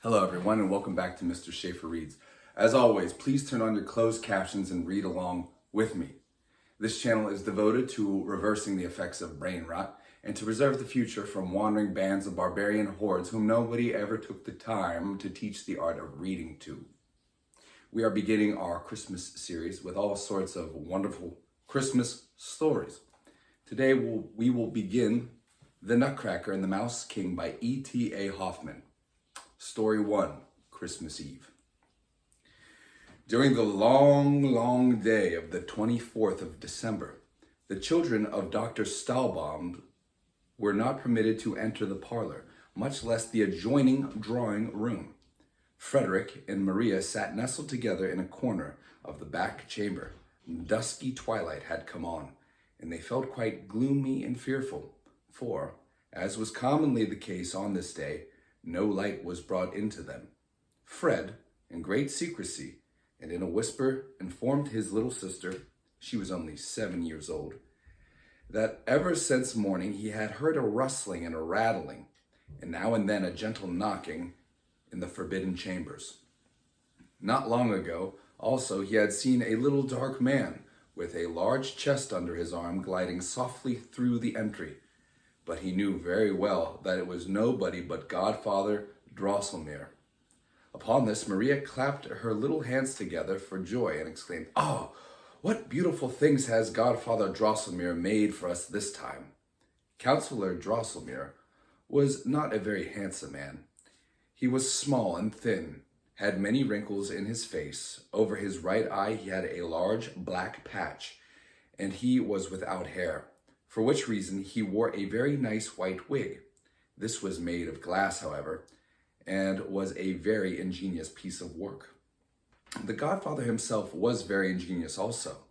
Hello everyone and welcome back to Mr. Schaefer Reads. As always, please turn on your closed captions and read along with me. This channel is devoted to reversing the effects of brain rot and to preserve the future from wandering bands of barbarian hordes whom nobody ever took the time to teach the art of reading to. We are beginning our Christmas series with all sorts of wonderful Christmas stories. Today we will begin The Nutcracker and the Mouse King by E.T.A. Hoffman. Story 1, Christmas Eve. During the long day of the 24th of December, the children of Dr. Stahlbaum were not permitted to enter the parlor, much less the adjoining drawing room. Frederick and Maria sat nestled together in a corner of the back chamber. Dusky twilight had come on, and they felt quite gloomy and fearful, for, as was commonly the case on this day, no light was brought into them. Fred, in great secrecy, and in a whisper, informed his little sister, she was only 7 years old, that ever since morning he had heard a rustling and a rattling, and now and then a gentle knocking in the forbidden chambers. Not long ago, also, he had seen a little dark man with a large chest under his arm gliding softly through the entry, but he knew very well that it was nobody but Godfather Drosselmeyer. Upon this, Maria clapped her little hands together for joy and exclaimed, "Oh, what beautiful things has Godfather Drosselmeyer made for us this time!" Councillor Drosselmeyer was not a very handsome man. He was small and thin, had many wrinkles in his face. Over his right eye he had a large black patch, and he was without hair, for which reason he wore a very nice white wig. This was made of glass, however, and was a very ingenious piece of work. The Godfather himself was very ingenious also.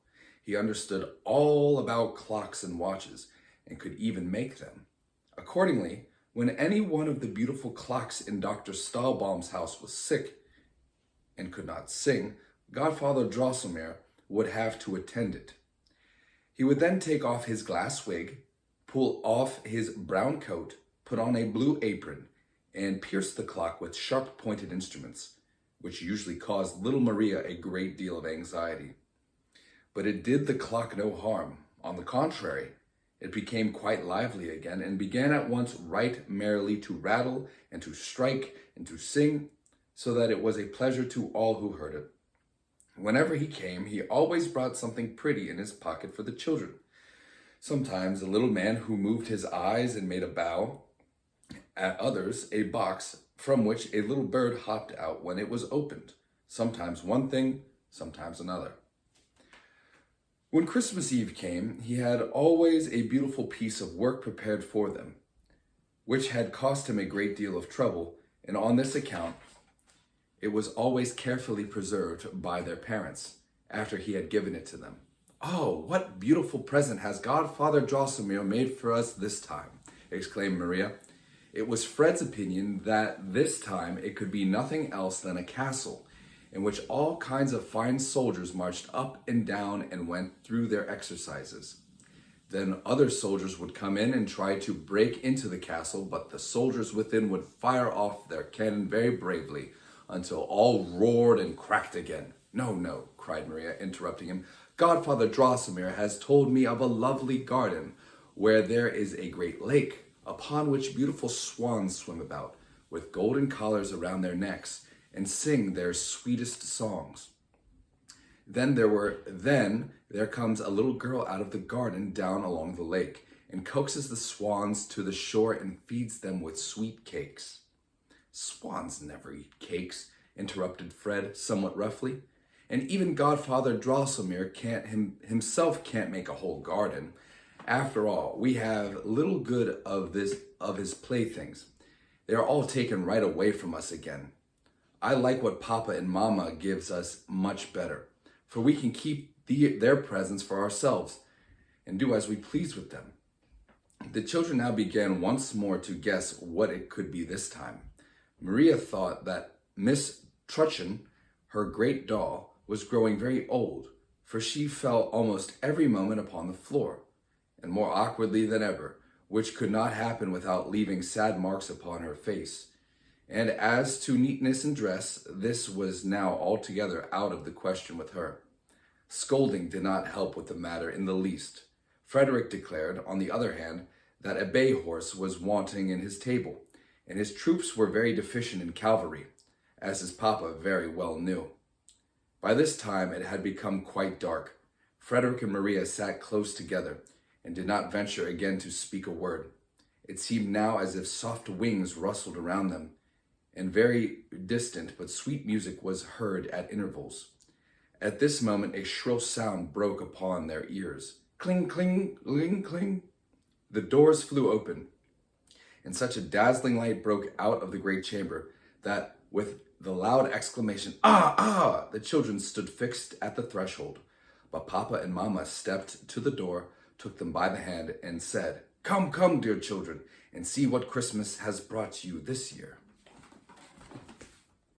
He understood all about clocks and watches, and could even make them. Accordingly, when any one of the beautiful clocks in Dr. Stahlbaum's house was sick and could not sing, Godfather Drosselmeyer would have to attend it. He would then take off his glass wig, pull off his brown coat, put on a blue apron, and pierce the clock with sharp-pointed instruments, which usually caused little Maria a great deal of anxiety. But it did the clock no harm. On the contrary, it became quite lively again and began at once right merrily to rattle and to strike and to sing, so that it was a pleasure to all who heard it. Whenever he came, he always brought something pretty in his pocket for the children. Sometimes a little man who moved his eyes and made a bow, at others a box from which a little bird hopped out when it was opened, sometimes one thing, sometimes another. When Christmas Eve came, he had always a beautiful piece of work prepared for them, which had cost him a great deal of trouble, and on this account it was always carefully preserved by their parents after he had given it to them. "Oh, what beautiful present has Godfather Drosselmeyer made for us this time!" exclaimed Maria. It was Fred's opinion that this time it could be nothing else than a castle in which all kinds of fine soldiers marched up and down and went through their exercises. Then other soldiers would come in and try to break into the castle, but the soldiers within would fire off their cannon very bravely, until all roared and cracked again. No, cried Maria, interrupting him. "Godfather Drosselmeyer has told me of a lovely garden where there is a great lake, upon which beautiful swans swim about, with golden collars around their necks, and sing their sweetest songs. Then there comes a little girl out of the garden down along the lake, and coaxes the swans to the shore and feeds them with sweet cakes." "Swans never eat cakes," interrupted Fred somewhat roughly. "And even Godfather Drosselmeyer himself can't make a whole garden. After all, we have little good of his playthings. They are all taken right away from us again. I like what Papa and Mama gives us much better, for we can keep their presents for ourselves and do as we please with them." The children now began once more to guess what it could be this time. Maria thought that Miss Trutchen, her great doll, was growing very old, for she fell almost every moment upon the floor, and more awkwardly than ever, which could not happen without leaving sad marks upon her face. And as to neatness in dress, this was now altogether out of the question with her. Scolding did not help with the matter in the least. Frederick declared, on the other hand, that a bay horse was wanting in his table, and his troops were very deficient in cavalry, as his papa very well knew. By this time it had become quite dark. Frederick and Maria sat close together, and did not venture again to speak a word. It seemed now as if soft wings rustled around them, and very distant but sweet music was heard at intervals. At this moment a shrill sound broke upon their ears. Cling, cling, cling, cling. The doors flew open, and such a dazzling light broke out of the great chamber that, with the loud exclamation, "Ah, ah!" the children stood fixed at the threshold. But Papa and Mama stepped to the door, took them by the hand, and said, "Come, come, dear children, and see what Christmas has brought you this year."